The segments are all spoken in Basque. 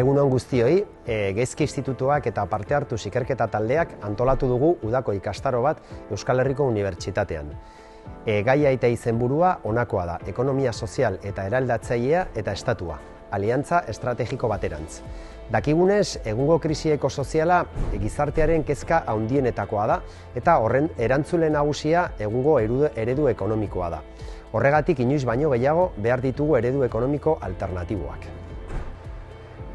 Egun on guztioi, Gaizki Institutuak eta parte hartu ikerketa taldeak antolatu dugu udako ikastaro bat Euskal Herriko Unibertsitatean. Gaia eta izenburua honakoa da, ekonomia sozial eta eraldatzailea eta estatua, aliantza estrategiko baterantz. Dakigunez, egungo krisi ekosoziala gizartearen kezka handienetakoa da eta horren erantzule nagusia egungo eredu ekonomikoa da. Horregatik inoiz baino gehiago behar ditugu eredu ekonomiko alternatiboak.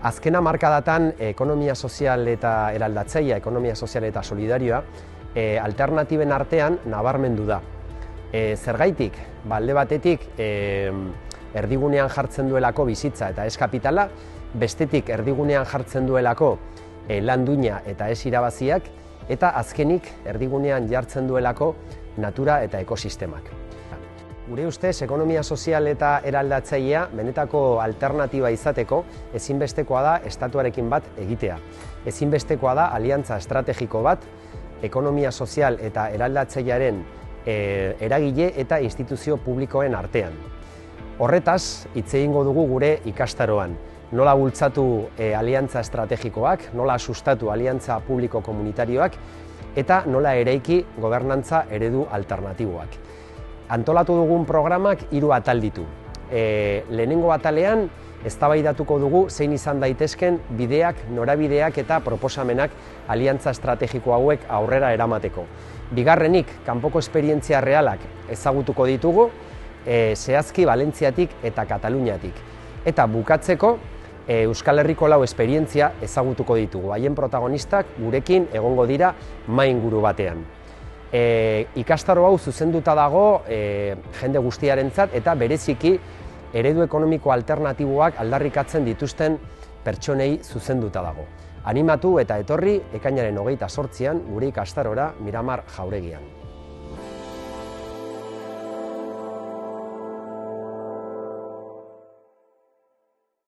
Azken hamarkadatan ekonomia sozial eta eraldatzailea, ekonomia sozial eta solidarioa, alternatiben artean nabarmendu da. Zergaitik, alde batetik erdigunean jartzen duelako bizitza eta ez kapitala, bestetik erdigunean jartzen duelako lan duina eta ez irabaziak, eta azkenik erdigunean jartzen duelako natura eta ekosistemak. Gure ustez, ekonomia sozial eta eraldatzailea benetako alternatiba izateko ezinbestekoa da estatuarekin bat egitea. Ezinbestekoa da aliantza estrategiko bat ekonomia sozial eta eraldatzailearen eragile eta instituzio publikoen artean. Horretaz, hitz egingo dugu gure ikastaroan. Nola bultzatu aliantza estrategikoak, nola sustatu aliantza publiko komunitarioak eta nola eraiki gobernantza eredu alternatiboak. Antolatu dugun programak 3 atal ditu. Lehenengo atalean eztabaidatuko dugu zein izan daitezken bideak, norabideak eta proposamenak aliantza estrategiko hauek aurrera eramateko. Bigarrenik, kanpoko esperientzia realak ezagutuko ditugu, zehazki Valentziatik eta Kataluniatik. Eta bukatzeko, Euskal Herriko 4 esperientzia ezagutuko ditugu. Haien protagonistak gurekin egongo dira mahai inguru batean. Ikastaro hau zuzenduta dago jende guztiarentzat eta bereziki eredu ekonomiko alternatiboak aldarrikatzen dituzten pertsonei zuzenduta dago. Animatu eta etorri ekainaren 28an gure ikastarora Miramar Jauregian.